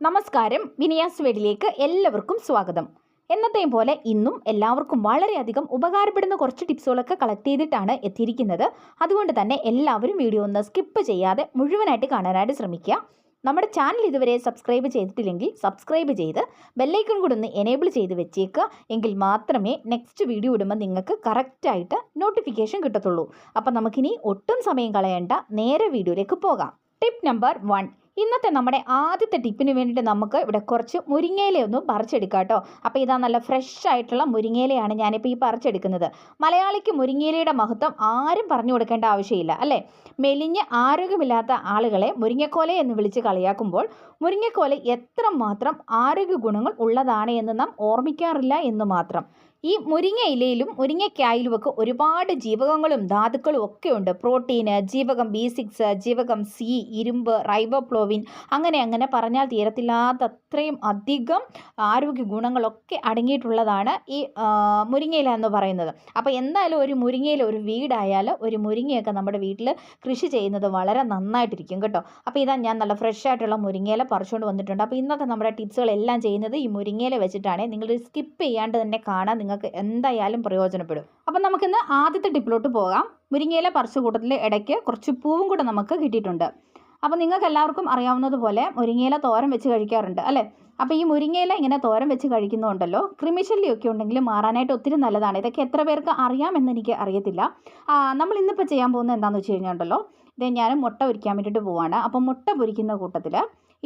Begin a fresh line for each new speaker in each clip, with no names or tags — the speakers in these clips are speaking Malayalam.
നമസ്കാരം, വിനിയാസ് വീഡിയോയിലേക്ക് എല്ലാവർക്കും സ്വാഗതം. എന്നത്തെയും പോലെ ഇന്നും എല്ലാവർക്കും വളരെയധികം ഉപകാരപ്പെടുന്ന കുറച്ച് ടിപ്സുകളൊക്കെ കളക്ട് ചെയ്തിട്ടാണ് എത്തിയിരിക്കുന്നത്. അതുകൊണ്ട് തന്നെ എല്ലാവരും വീഡിയോ ഒന്ന് സ്കിപ്പ് ചെയ്യാതെ മുഴുവനായിട്ട് കാണാനായിട്ട് ശ്രമിക്കുക. നമ്മുടെ ചാനൽ ഇതുവരെ സബ്സ്ക്രൈബ് ചെയ്തിട്ടില്ലെങ്കിൽ സബ്സ്ക്രൈബ് ചെയ്ത് ബെല്ലൈക്കൺ കൂടെ ഒന്ന് എനേബിൾ ചെയ്ത് വെച്ചേക്കുക. എങ്കിൽ മാത്രമേ നെക്സ്റ്റ് വീഡിയോ ഇടുമ്പോൾ നിങ്ങൾക്ക് കറക്റ്റായിട്ട് നോട്ടിഫിക്കേഷൻ കിട്ടത്തുള്ളൂ. അപ്പം നമുക്കിനി ഒട്ടും സമയം കളയേണ്ട, നേരെ വീഡിയോയിലേക്ക് പോകാം. Tip number 1. ഇന്നത്തെ നമ്മുടെ ആദ്യത്തെ ടിപ്പിന് വേണ്ടിയിട്ട് നമുക്ക് ഇവിടെ കുറച്ച് മുരിങ്ങയിലയൊന്ന് പറിച്ചെടുക്കാം കേട്ടോ. അപ്പോൾ ഇതാ നല്ല ഫ്രഷ് ആയിട്ടുള്ള മുരിങ്ങയിലയാണ് ഞാനിപ്പോൾ ഈ പറിച്ചെടുക്കുന്നത്. മലയാളിക്ക് മുരിങ്ങയിലയുടെ മഹത്വം ആരും പറഞ്ഞു കൊടുക്കേണ്ട ആവശ്യമില്ല അല്ലേ. മെലിഞ്ഞ് ആരോഗ്യമില്ലാത്ത ആളുകളെ മുരിങ്ങക്കോല എന്ന് വിളിച്ച് കളിയാക്കുമ്പോൾ മുരിങ്ങക്കോല എത്രമാത്രം ആരോഗ്യ ഗുണങ്ങൾ ഉള്ളതാണ് എന്ന് നാം ഓർമ്മിക്കാറില്ല എന്ന് മാത്രം. ഈ മുരിങ്ങയിലയിലും മുരിങ്ങയ്ക്കായിലുമൊക്കെ ഒരുപാട് ജീവകങ്ങളും ധാതുക്കളും ഒക്കെ ഉണ്ട്. പ്രോട്ടീന്, ജീവകം B6, ജീവകം C, ഇരുമ്പ്, റൈബോഫ്ലോവിൻ, അങ്ങനെ പറഞ്ഞാൽ തീരത്തില്ലാത്ത അത്രയും അധികം ആരോഗ്യ ഗുണങ്ങളൊക്കെ അടങ്ങിയിട്ടുള്ളതാണ് ഈ മുരിങ്ങയില എന്ന് പറയുന്നത്. അപ്പോൾ എന്തായാലും ഒരു മുരിങ്ങയില, ഒരു വീടായാൽ ഒരു മുരിങ്ങയൊക്കെ നമ്മുടെ വീട്ടിൽ കൃഷി ചെയ്യുന്നത് വളരെ നന്നായിട്ടിരിക്കും കേട്ടോ. അപ്പോൾ ഇതാ ഞാൻ നല്ല ഫ്രഷ് ആയിട്ടുള്ള മുരിങ്ങയില പറിച്ചുകൊണ്ട് വന്നിട്ടുണ്ട്. അപ്പോൾ ഇന്നത്തെ നമ്മുടെ ടിപ്സുകളെല്ലാം ചെയ്യുന്നത് ഈ മുരിങ്ങയില വെച്ചിട്ടാണ്. നിങ്ങൾ സ്കിപ്പ് ചെയ്യാണ്ട് തന്നെ കാണാൻ, നിങ്ങൾക്ക് എന്തായാലും പ്രയോജനപ്പെടും. അപ്പം നമുക്കിന്ന് ആദ്യത്തെ ടിപ്പിലോട്ട് പോകാം. മുരിങ്ങയില പറിച്ച കൂട്ടത്തിൽ ഇടയ്ക്ക് കുറച്ച് പൂവും കൂടെ നമുക്ക് കിട്ടിയിട്ടുണ്ട്. അപ്പോൾ നിങ്ങൾക്ക് എല്ലാവർക്കും അറിയാവുന്നതുപോലെ മുരിങ്ങയില തോരൻ വെച്ച് കഴിക്കാറുണ്ട് അല്ലേ. അപ്പോൾ ഈ മുരിങ്ങയില ഇങ്ങനെ തോരൻ വെച്ച് കഴിക്കുന്നതുണ്ടല്ലോ, കൃമിശല്യമൊക്കെ ഉണ്ടെങ്കിൽ മാറാനായിട്ട് ഒത്തിരി നല്ലതാണ്. ഇതൊക്കെ എത്ര പേർക്ക് അറിയാമെന്ന് എനിക്ക് അറിയത്തില്ല. നമ്മൾ ഇന്നിപ്പോൾ ചെയ്യാൻ പോകുന്നത് എന്താണെന്ന് വെച്ച് കഴിഞ്ഞാൽ ഉണ്ടല്ലോ, ഇത് ഞാൻ മുട്ട പൊരിക്കാൻ വേണ്ടിയിട്ട് പോവാണ്. അപ്പോൾ മുട്ട പൊരിക്കുന്ന കൂട്ടത്തിൽ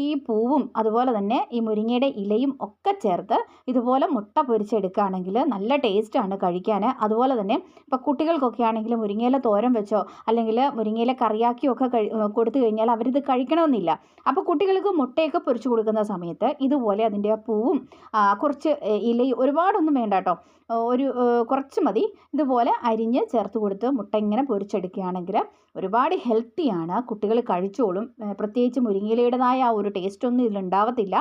ഈ പൂവും അതുപോലെ തന്നെ ഈ മുരിങ്ങയുടെ ഇലയും ഒക്കെ ചേർത്ത് ഇതുപോലെ മുട്ട പൊരിച്ചെടുക്കുകയാണെങ്കിൽ നല്ല ടേസ്റ്റാണ് കഴിക്കാൻ. അതുപോലെ തന്നെ ഇപ്പോൾ കുട്ടികൾക്കൊക്കെ ആണെങ്കിൽ മുരിങ്ങയില തോരൻ വെച്ചോ അല്ലെങ്കിൽ മുരിങ്ങയില കറിയാക്കിയോ ഒക്കെ കൊടുത്തു കഴിഞ്ഞാൽ അവരിത് കഴിക്കണമെന്നില്ല. അപ്പോൾ കുട്ടികൾക്ക് മുട്ടയൊക്കെ പൊരിച്ചു കൊടുക്കുന്ന സമയത്ത് ഇതുപോലെ അതിൻ്റെ പൂവും കുറച്ച് ഇലയും ഒരുപാടൊന്നും വേണ്ട കേട്ടോ, ഒരു കുറച്ച് മതി, ഇതുപോലെ അരിഞ്ഞ് ചേർത്ത് കൊടുത്ത് മുട്ട ഇങ്ങനെ പൊരിച്ചെടുക്കുകയാണെങ്കിൽ ഒരുപാട് ഹെൽത്തിയാണ്. കുട്ടികൾ കഴിച്ചോളും. പ്രത്യേകിച്ച് മുരിങ്ങയിലയുടേതായ ആ ഒരു ടേസ്റ്റൊന്നും ഇതിലുണ്ടാവത്തില്ല.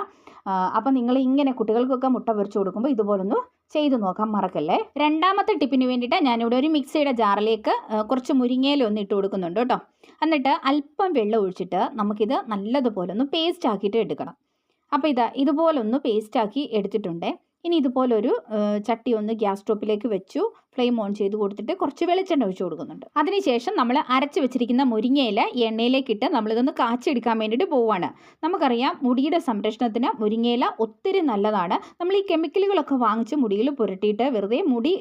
അപ്പം നിങ്ങൾ ഇങ്ങനെ കുട്ടികൾക്കൊക്കെ മുട്ട പൊരിച്ചു കൊടുക്കുമ്പോൾ ഇതുപോലൊന്ന് ചെയ്ത് നോക്കാൻ മറക്കല്ലേ. രണ്ടാമത്തെ ടിപ്പിന് വേണ്ടിയിട്ട് ഞാനിവിടെ ഒരു മിക്സിയുടെ ജാറിലേക്ക് കുറച്ച് മുരിങ്ങയില ഒന്ന് ഇട്ട് കൊടുക്കുന്നുണ്ട് കേട്ടോ. എന്നിട്ട് അല്പം വെള്ളം ഒഴിച്ചിട്ട് നമുക്കിത് നല്ലതുപോലെ ഒന്ന് പേസ്റ്റ് ആക്കിയിട്ട് എടുക്കണം. അപ്പോൾ ഇതുപോലൊന്ന് പേസ്റ്റാക്കി എടുത്തിട്ടുണ്ട്. ഇനി ഇതുപോലൊരു ചട്ടി ഒന്ന് ഗ്യാസ് സ്റ്റോപ്പിലേക്ക് വെച്ചു, ഫ്ലെയിം ഓൺ ചെയ്ത് കൊടുത്തിട്ട് കുറച്ച് വെളിച്ചെണ്ണ ഒഴിച്ച് കൊടുക്കുന്നുണ്ട്. അതിനുശേഷം നമ്മൾ അരച്ച് വെച്ചിരിക്കുന്ന മുരിങ്ങയില എണ്ണയിലേക്കിട്ട് നമ്മളിതൊന്ന് കാച്ചെടുക്കാൻ വേണ്ടിയിട്ട് പോവുകയാണ്. നമുക്കറിയാം മുടിയുടെ സംരക്ഷണത്തിന് മുരിങ്ങയില ഒത്തിരി നല്ലതാണ്. നമ്മൾ ഈ കെമിക്കലുകളൊക്കെ വാങ്ങിച്ച് മുടിയിൽ പുരട്ടിയിട്ട് വെറുതെ മുടി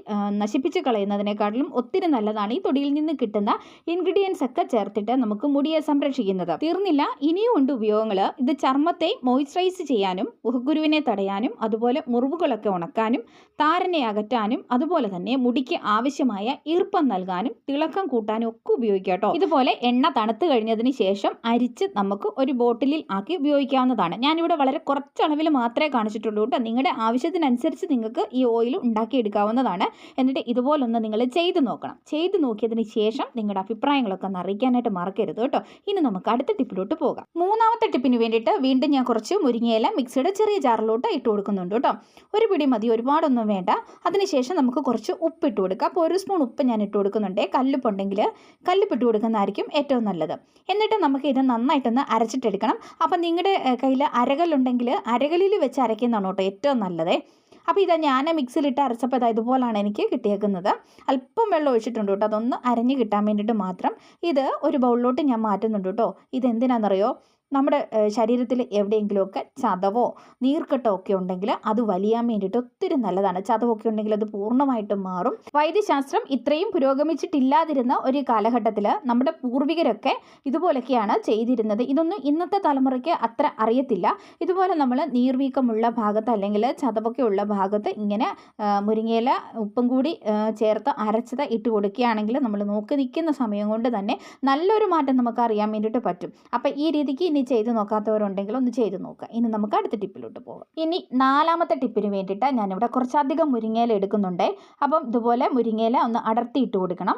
നശിപ്പിച്ച് കളയുന്നതിനേക്കാട്ടിലും ഒത്തിരി നല്ലതാണ് ഈ തൊടിയിൽ നിന്ന് കിട്ടുന്ന ഇൻഗ്രീഡിയൻസ് ഒക്കെ ചേർത്തിട്ട് നമുക്ക് മുടിയെ സംരക്ഷിക്കുന്നത്. തീർന്നില്ല, ഇനിയും ഉണ്ട് ഉപയോഗങ്ങൾ. ഇത് ചർമ്മത്തെ മോയ്സ്ചറൈസ് ചെയ്യാനും മുഖക്കുരുവിനെ തടയാനും അതുപോലെ മുറിവുകളൊക്കെ ഉണക്കാനും താരനെ അകറ്റാനും അതുപോലെ തന്നെ മുടി ആവശ്യമായ ഈർപ്പം നൽകാനും തിളക്കം കൂട്ടാനും ഒക്കെ ഉപയോഗിക്കാം കേട്ടോ. ഇതുപോലെ എണ്ണ തണുത്ത് കഴിഞ്ഞതിന് ശേഷം അരിച്ച് നമുക്ക് ഒരു ബോട്ടിലിൽ ആക്കി ഉപയോഗിക്കാവുന്നതാണ്. ഞാനിവിടെ വളരെ കുറച്ച് അളവിൽ മാത്രമേ കാണിച്ചിട്ടുള്ളൂ കേട്ടോ. നിങ്ങളുടെ ആവശ്യത്തിനനുസരിച്ച് നിങ്ങൾക്ക് ഈ ഓയിൽ ഉണ്ടാക്കിയെടുക്കാവുന്നതാണ്. എന്നിട്ട് ഇതുപോലൊന്ന് നിങ്ങൾ ചെയ്ത് നോക്കണം. ചെയ്ത് നോക്കിയതിന് ശേഷം നിങ്ങളുടെ അഭിപ്രായങ്ങളൊക്കെ ഒന്ന് അറിയിക്കാനായിട്ട് മറക്കരുത് കേട്ടോ. ഇനി നമുക്ക് അടുത്ത ടിപ്പിലോട്ട് പോകാം. മൂന്നാമത്തെ ടിപ്പിന് വേണ്ടിയിട്ട് വീണ്ടും ഞാൻ കുറച്ച് മുരിങ്ങയില മിക്സിയുടെ ചെറിയ ജാറിലോട്ട് ഇട്ട് കൊടുക്കുന്നുണ്ട് കേട്ടോ. ഒരു പിടി മതി, ഒരുപാടൊന്നും വേണ്ട. അതിനുശേഷം നമുക്ക് കുറച്ച് ഉപ്പ് ഇട്ട് കൊടുക്കുക. അപ്പോൾ 1 സ്പൂൺ ഉപ്പ് ഞാൻ ഇട്ട് കൊടുക്കുന്നുണ്ട്. കല്ലുപ്പുണ്ടെങ്കിൽ കല്ലുപ്പിട്ട് കൊടുക്കുന്നതായിരിക്കും ഏറ്റവും നല്ലത്. എന്നിട്ട് നമുക്ക് ഇത് നന്നായിട്ടൊന്ന് അരച്ചിട്ടെടുക്കണം. അപ്പം നിങ്ങളുടെ കയ്യിൽ അരകല്ലുണ്ടെങ്കിൽ അരകല്ലിൽ വെച്ച് അരയ്ക്കുന്നതാണ് കേട്ടോ ഏറ്റവും നല്ലത്. അപ്പോൾ ഞാൻ മിക്സിയിലിട്ട് അരച്ചപ്പോൾ ഇതുപോലാണ് എനിക്ക് കിട്ടിയേക്കുന്നത്. അല്പം വെള്ളം ഒഴിച്ചിട്ടുണ്ട് കേട്ടോ, അതൊന്ന് അരഞ്ഞ് കിട്ടാൻ വേണ്ടിയിട്ട് മാത്രം. ഇത് ഒരു ബൗളിലോട്ട് ഞാൻ മാറ്റുന്നുണ്ട് കേട്ടോ. ഇതെന്തിനാണെന്നറിയോ, നമ്മുടെ ശരീരത്തിൽ എവിടെയെങ്കിലുമൊക്കെ ചതവോ നീർക്കെട്ടോ ഒക്കെ ഉണ്ടെങ്കിൽ അത് വലിയാൻ വേണ്ടിയിട്ട് ഒത്തിരി നല്ലതാണ്. ചതവൊക്കെ ഉണ്ടെങ്കിൽ അത് പൂർണ്ണമായിട്ടും മാറും. വൈദ്യശാസ്ത്രം ഇത്രയും പുരോഗമിച്ചിട്ടില്ലാതിരുന്ന ഒരു കാലഘട്ടത്തിൽ നമ്മുടെ പൂർവികരൊക്കെ ഇതുപോലൊക്കെയാണ് ചെയ്തിരുന്നത്. ഇതൊന്നും ഇന്നത്തെ തലമുറയ്ക്ക് അത്ര അറിയത്തില്ല. ഇതുപോലെ നമ്മൾ നീർവീക്കമുള്ള ഭാഗത്ത് അല്ലെങ്കിൽ ചതവൊക്കെ ഉള്ള ഭാഗത്ത് ഇങ്ങനെ മുരിങ്ങയില ഉപ്പും കൂടി ചേർത്ത് അരച്ചത് ഇട്ട് കൊടുക്കുകയാണെങ്കിൽ നമ്മൾ നോക്കി നിൽക്കുന്ന സമയം കൊണ്ട് തന്നെ നല്ലൊരു മാറ്റം നമുക്ക് അറിയാൻ വേണ്ടിയിട്ട് പറ്റും. അപ്പോൾ ഈ രീതിക്ക് ഇനി ചെയ്ത് നോക്കാത്തവരുണ്ടെങ്കിൽ ഒന്ന് ചെയ്ത് നോക്കുക. ഇനി നമുക്ക് അടുത്ത ടിപ്പിലോട്ട് പോകാം. ഇനി നാലാമത്തെ ടിപ്പിന് വേണ്ടിയിട്ട് ഞാനിവിടെ കുറച്ചധികം മുരിങ്ങയില എടുക്കുന്നുണ്ട്. അപ്പം ഇതുപോലെ മുരിങ്ങയില ഒന്ന് അടർത്തി ഇട്ട് കൊടുക്കണം.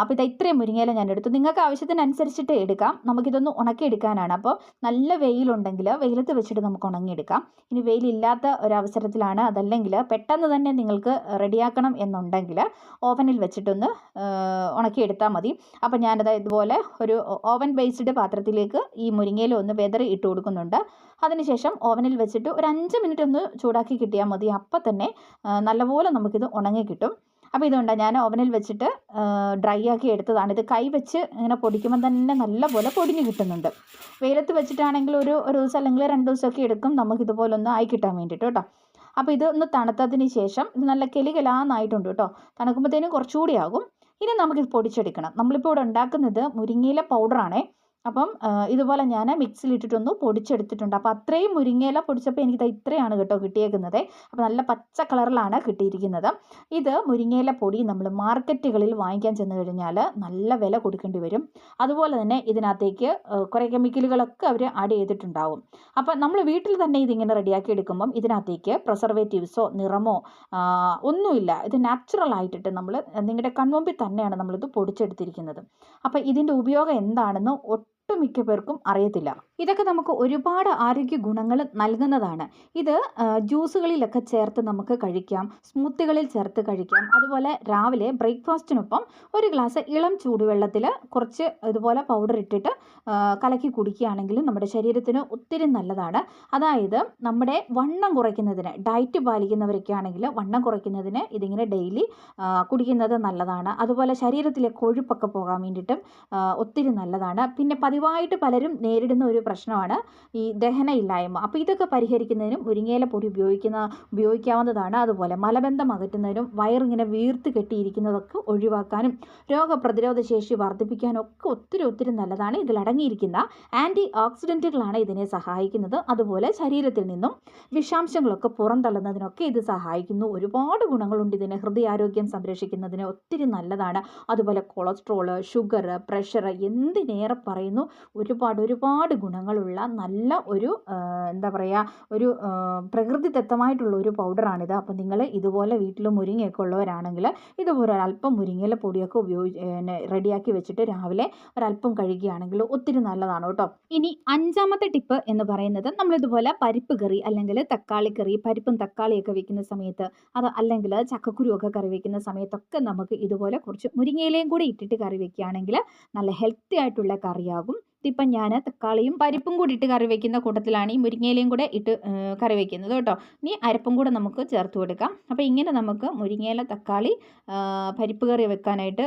അപ്പോൾ ഇത് ഇത്രയും മുരിങ്ങയില ഞാൻ എടുത്തു. നിങ്ങൾക്ക് ആവശ്യത്തിനനുസരിച്ചിട്ട് എടുക്കാം. നമുക്കിതൊന്ന് ഉണക്കിയെടുക്കാനാണ്. അപ്പോൾ നല്ല വെയിലുണ്ടെങ്കിൽ വെയിലത്ത് വെച്ചിട്ട് നമുക്ക് ഉണങ്ങിയെടുക്കാം. ഇനി വെയിലില്ലാത്ത ഒരവസരത്തിലാണ്, അതല്ലെങ്കിൽ പെട്ടെന്ന് തന്നെ നിങ്ങൾക്ക് റെഡിയാക്കണം എന്നുണ്ടെങ്കിൽ ഓവനിൽ വെച്ചിട്ടൊന്ന് ഉണക്കിയെടുത്താൽ മതി. അപ്പോൾ ഞാനത് ഇതുപോലെ ഒരു ഓവൻ ബേസ്ഡ് പാത്രത്തിലേക്ക് ഈ മുരിങ്ങയില ഒന്ന് വെതറി ഇട്ട് കൊടുക്കുന്നുണ്ട്. അതിനുശേഷം ഓവനിൽ വെച്ചിട്ട് ഒരു 5 മിനിറ്റ് ഒന്ന് ചൂടാക്കി കിട്ടിയാൽ മതി. അപ്പം തന്നെ നല്ലപോലെ നമുക്കിത് ഉണങ്ങി കിട്ടും. അപ്പോൾ ഇതുകൊണ്ട് ഞാൻ ഓവനിൽ വെച്ചിട്ട് ഡ്രൈ ആക്കി എടുത്തതാണ്. ഇത് കൈ വെച്ച് ഇങ്ങനെ പൊടിക്കുമ്പോൾ തന്നെ നല്ലപോലെ പൊടിഞ്ഞ് കിട്ടുന്നുണ്ട്. വെയിലത്ത് വെച്ചിട്ടാണെങ്കിൽ ഒരു ദിവസം അല്ലെങ്കിൽ 2 ദിവസമൊക്കെ എടുക്കും നമുക്കിതുപോലെ ഒന്ന് ആയി കിട്ടാൻ വേണ്ടിയിട്ട് കേട്ടോ. അപ്പോൾ ഇതൊന്ന് തണുത്തതിന് ശേഷം ഇത് നല്ല കെലികലാന്നായിട്ടുണ്ട് കേട്ടോ. തണുക്കുമ്പോഴത്തേനും കുറച്ചുകൂടി ആകും. ഇനി നമുക്കിത് പൊടിച്ചെടുക്കണം. നമ്മളിപ്പോൾ ഇവിടെ ഉണ്ടാക്കുന്നത് മുരിങ്ങയില പൗഡറാണേ. അപ്പം ഇതുപോലെ ഞാൻ മിക്സിയിലിട്ടിട്ടൊന്ന് പൊടിച്ചെടുത്തിട്ടുണ്ട്. അപ്പോൾ അത്രയും മുരിങ്ങയില പൊടിച്ചപ്പോൾ എനിക്ക് ഇത്രയാണ് കേട്ടോ കിട്ടിയേക്കുന്നത്. അപ്പോൾ നല്ല പച്ച കളറിലാണ് കിട്ടിയിരിക്കുന്നത്. ഇത് മുരിങ്ങയില പൊടി നമ്മൾ മാർക്കറ്റുകളിൽ വാങ്ങിക്കാൻ ചെന്ന് കഴിഞ്ഞാൽ നല്ല വില കൊടുക്കേണ്ടി വരും. അതുപോലെ തന്നെ ഇതിനകത്തേക്ക് കുറേ കെമിക്കലുകളൊക്കെ അവർ ആഡ് ചെയ്തിട്ടുണ്ടാവും. അപ്പോൾ നമ്മൾ വീട്ടിൽ തന്നെ ഇതിങ്ങനെ റെഡിയാക്കി എടുക്കുമ്പം ഇതിനകത്തേക്ക് പ്രിസർവേറ്റീവ്സോ നിറമോ ഒന്നുമില്ല. ഇത് നാച്ചുറൽ ആയിട്ടിട്ട് നമ്മൾ നിങ്ങളുടെ കൺമുമ്പിൽ തന്നെയാണ് നമ്മളിത് പൊടിച്ചെടുത്തിരിക്കുന്നത്. അപ്പോൾ ഇതിൻ്റെ ഉപയോഗം എന്താണെന്ന് ഒട്ടുമിക്ക പേർക്കും അറിയത്തില്ല. ഇതൊക്കെ നമുക്ക് ഒരുപാട് ആരോഗ്യ ഗുണങ്ങൾ നൽകുന്നതാണ്. ഇത് ജ്യൂസുകളിലൊക്കെ ചേർത്ത് നമുക്ക് കഴിക്കാം, സ്മൂത്തികളിൽ ചേർത്ത് കഴിക്കാം. അതുപോലെ രാവിലെ ബ്രേക്ക്ഫാസ്റ്റിനൊപ്പം ഒരു ഗ്ലാസ് ഇളം ചൂടുവെള്ളത്തിൽ കുറച്ച് ഇതുപോലെ പൗഡർ ഇട്ടിട്ട് കലക്കി കുടിക്കുകയാണെങ്കിൽ നമ്മുടെ ശരീരത്തിന് ഒത്തിരി നല്ലതാണ്. അതായത് നമ്മുടെ വണ്ണം കുറയ്ക്കുന്നതിന്, ഡയറ്റ് പാലിക്കുന്നവരൊക്കെ ആണെങ്കിൽ വണ്ണം കുറയ്ക്കുന്നതിന് ഇതിങ്ങനെ ഡെയിലി കുടിക്കുന്നത് നല്ലതാണ്. അതുപോലെ ശരീരത്തിലെ കൊഴുപ്പൊക്കെ പോകാൻ വേണ്ടിയിട്ടും ഒത്തിരി നല്ലതാണ്. പിന്നെ പതിവായിട്ട് പലരും നേരിടുന്ന ഒരു പ്രശ്നമാണ് ഈ ദഹനമില്ലായ്മ. അപ്പോൾ ഇതൊക്കെ പരിഹരിക്കുന്നതിനും മുരിങ്ങയില പൊടി ഉപയോഗിക്കാവുന്നതാണ്. അതുപോലെ മലബന്ധം അകറ്റുന്നതിനും വയറിങ്ങനെ വീർത്ത് കെട്ടിയിരിക്കുന്നതൊക്കെ ഒഴിവാക്കാനും രോഗപ്രതിരോധ ശേഷി വർദ്ധിപ്പിക്കാനും ഒക്കെ ഒത്തിരി നല്ലതാണ്. ഇതിലടങ്ങിയിരിക്കുന്ന ആൻറ്റി ഓക്സിഡൻറ്റുകളാണ് ഇതിനെ സഹായിക്കുന്നത്. അതുപോലെ ശരീരത്തിൽ നിന്നും വിഷാംശങ്ങളൊക്കെ പുറന്തള്ളുന്നതിനൊക്കെ ഇത് സഹായിക്കുന്നു. ഒരുപാട് ഗുണങ്ങളുണ്ട് ഇതിന്. ഹൃദയാരോഗ്യം സംരക്ഷിക്കുന്നതിന് ഒത്തിരി നല്ലതാണ്. അതുപോലെ കൊളസ്ട്രോള്, ഷുഗർ, പ്രഷർ എന്തിനേറെ പറയുന്നു, ഒരുപാട് ഗുണങ്ങളുള്ള നല്ല ഒരു എന്താ പറയുക, ഒരു പ്രകൃതിദത്തമായിട്ടുള്ള ഒരു പൗഡറാണിത്. അപ്പോൾ നിങ്ങൾ ഇതുപോലെ വീട്ടിൽ മുരിങ്ങയൊക്കെ ഉള്ളവരാണെങ്കിൽ ഇതുപോലെ ഒരല്പം മുരിങ്ങയില പൊടിയൊക്കെ റെഡിയാക്കി വെച്ചിട്ട് രാവിലെ ഒരല്പം കഴിക്കുകയാണെങ്കിൽ ഒത്തിരി നല്ലതാണ് കേട്ടോ. ഇനി 5ാമത്തെ ടിപ്പ് എന്ന് പറയുന്നത്, നമ്മളിതുപോലെ പരിപ്പ് കറി അല്ലെങ്കിൽ തക്കാളി കറി, പരിപ്പും തക്കാളിയൊക്കെ വെക്കുന്ന സമയത്ത്, അത് അല്ലെങ്കിൽ ചക്കക്കുരുവൊക്കെ കറി വെക്കുന്ന സമയത്തൊക്കെ നമുക്ക് ഇതുപോലെ കുറച്ച് മുരിങ്ങയിലയും കൂടി ഇട്ടിട്ട് കറി വെക്കുകയാണെങ്കിൽ നല്ല ഹെൽത്തി ആയിട്ടുള്ള കറിയാകും. ഇതിപ്പം ഞാൻ തക്കാളിയും പരിപ്പും കൂടി ഇട്ട് കറി വയ്ക്കുന്ന കൂട്ടത്തിലാണ് ഈ മുരിങ്ങയിലയും കൂടെ ഇട്ട് കറി വയ്ക്കുന്നത് കേട്ടോ. ഇനി അരപ്പും കൂടെ നമുക്ക് ചേർത്ത് കൊടുക്കാം. അപ്പോൾ ഇങ്ങനെ നമുക്ക് മുരിങ്ങയില തക്കാളി പരിപ്പ് കറി വെക്കാനായിട്ട്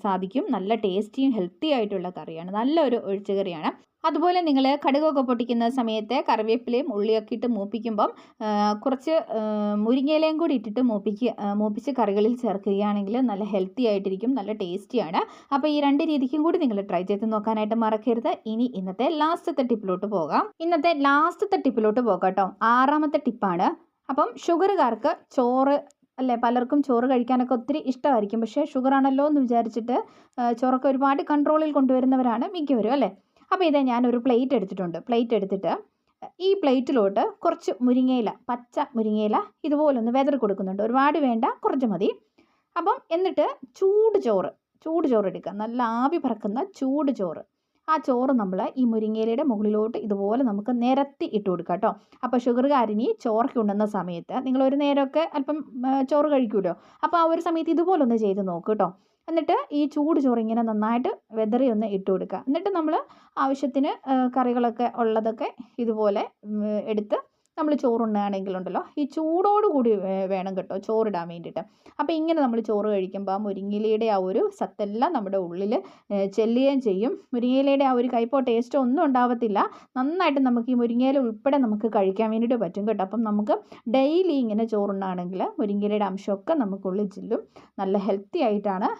സാധിക്കും. നല്ല ടേസ്റ്റിയും ഹെൽത്തി ആയിട്ടുള്ള കറിയാണ്, നല്ലൊരു ഒഴിച്ചുകറിയാണ്. അതുപോലെ നിങ്ങൾ കടുകൊക്കെ പൊട്ടിക്കുന്ന സമയത്ത് കറിവേപ്പിലയും ഉള്ളിയൊക്കെ ഇട്ട് മൂപ്പിക്കുമ്പം കുറച്ച് മുരിങ്ങയിലയും കൂടി ഇട്ടിട്ട് മൂപ്പിച്ച് കറികളിൽ ചേർക്കുകയാണെങ്കിൽ നല്ല ഹെൽത്തി ആയിട്ടിരിക്കും, നല്ല ടേസ്റ്റിയാണ്. അപ്പോൾ ഈ 2 രീതിക്കും കൂടി നിങ്ങൾ ട്രൈ ചെയ്ത് നോക്കാനായിട്ട് മറക്കരുത്. ഇനി ഇന്നത്തെ ലാസ്റ്റത്തെ ടിപ്പിലോട്ട് പോകാം. കേട്ടോ. 6ാമത്തെ ടിപ്പാണ്. അപ്പം ഷുഗറുകാർക്ക് ചോറ് അല്ലേ, പലർക്കും ചോറ് കഴിക്കാനൊക്കെ ഒത്തിരി ഇഷ്ടമായിരിക്കും. പക്ഷേ ഷുഗറാണല്ലോ എന്ന് വിചാരിച്ചിട്ട് ചോറൊക്കെ ഒരുപാട് കൺട്രോളിൽ കൊണ്ടുവരുന്നവരാണ് മിക്കവരും അല്ലേ. അപ്പോൾ ഇതേ ഞാനൊരു പ്ലേറ്റ് എടുത്തിട്ട് ഈ പ്ലേറ്റിലോട്ട് കുറച്ച് മുരിങ്ങയില, പച്ച മുരിങ്ങയില ഇതുപോലൊന്ന് വെതറി കൊടുക്കുന്നുണ്ട്. ഒരുപാട് വേണ്ട, കുറച്ച് മതി. അപ്പം എന്നിട്ട് ചൂട് ചോറ് എടുക്കുക, നല്ല ആവി പറക്കുന്ന ചൂട് ചോറ്. ആ ചോറ് നമ്മൾ ഈ മുരിങ്ങയിലയുടെ മുകളിലോട്ട് ഇതുപോലെ നമുക്ക് നിരത്തി ഇട്ട് കൊടുക്കുക കേട്ടോ. അപ്പോൾ ഷുഗറുകാരിനി ചോറൊക്കെ ഉണ്ടെന്ന സമയത്ത് നിങ്ങളൊരു നേരമൊക്കെ അല്പം ചോറ് കഴിക്കുമല്ലോ, അപ്പോൾ ആ ഒരു സമയത്ത് ഇതുപോലൊന്ന് ചെയ്ത് നോക്കുക കേട്ടോ. എന്നിട്ട് ഈ ചൂട് ചോറ് ഇങ്ങനെ നന്നായിട്ട് വെതറി ഒന്ന് ഇട്ട് കൊടുക്കുക. എന്നിട്ട് നമ്മൾ ആവശ്യത്തിന് കറികളൊക്കെ ഉള്ളതൊക്കെ ഇതുപോലെ എടുത്ത് നമ്മൾ ചോറുണ്ണുകയാണെങ്കിലുണ്ടല്ലോ ഈ ചൂടോടുകൂടി വേണം കേട്ടോ ചോറിടാൻ വേണ്ടിയിട്ട്. അപ്പോൾ ഇങ്ങനെ നമ്മൾ ചോറ് കഴിക്കുമ്പോൾ ആ മുരിങ്ങയിലയുടെ ആ ഒരു സത്തെല്ലാം നമ്മുടെ ഉള്ളിൽ ചെല്ലുകയും ചെയ്യും. മുരിങ്ങയിലയുടെ ആ ഒരു കയ്പോ ടേസ്റ്റോ ഒന്നും ഉണ്ടാവത്തില്ല. നന്നായിട്ട് നമുക്ക് ഈ മുരിങ്ങയില ഉൾപ്പെടെ നമുക്ക് കഴിക്കാൻ വേണ്ടിയിട്ട് പറ്റും കേട്ടോ. അപ്പം നമുക്ക് ഡെയിലി ഇങ്ങനെ ചോറുണ്ണാണെങ്കിൽ മുരിങ്ങയിലയുടെ അംശമൊക്കെ നമുക്കുള്ളിൽ ചെല്ലും. നല്ല ഹെൽത്തി ആയിട്ടാണ്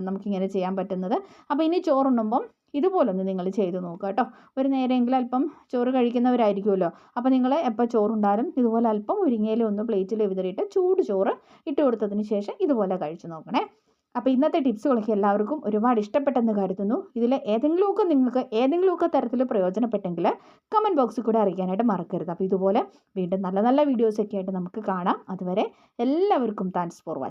നമുക്കിങ്ങനെ ചെയ്യാൻ പറ്റുന്നത്. അപ്പോൾ ഇനി ചോറുണ്ണുമ്പം ഇതുപോലൊന്ന് നിങ്ങൾ ചെയ്ത് നോക്കുക കേട്ടോ. ഒരു നേരമെങ്കിലും അല്പം ചോറ് കഴിക്കുന്നവരായിരിക്കുമല്ലോ. അപ്പോൾ നിങ്ങൾ എപ്പോൾ ചോറുണ്ടാലും ഇതുപോലെ അല്പം മുരിങ്ങയില ഒന്ന് പ്ലേറ്റിൽ വിതറിയിട്ട് ചൂട് ചോറ് ഇട്ട് കൊടുത്തതിന് ശേഷം ഇതുപോലെ കഴിച്ച് നോക്കണേ. അപ്പോൾ ഇന്നത്തെ ടിപ്സുകളൊക്കെ എല്ലാവർക്കും ഒരുപാട് ഇഷ്ടപ്പെട്ടെന്ന് കരുതുന്നു. ഇതിൽ നിങ്ങൾക്ക് ഏതെങ്കിലുമൊക്കെ തരത്തിൽ പ്രയോജനപ്പെട്ടെങ്കിൽ കമൻറ്റ് ബോക്സിൽ കൂടെ അറിയിക്കാനായിട്ട് മറക്കരുത്. അപ്പോൾ ഇതുപോലെ വീണ്ടും നല്ല വീഡിയോസൊക്കെ ആയിട്ട് നമുക്ക് കാണാം. അതുവരെ എല്ലാവർക്കും താങ്ക്സ് ഫോർ വാച്ചിങ്.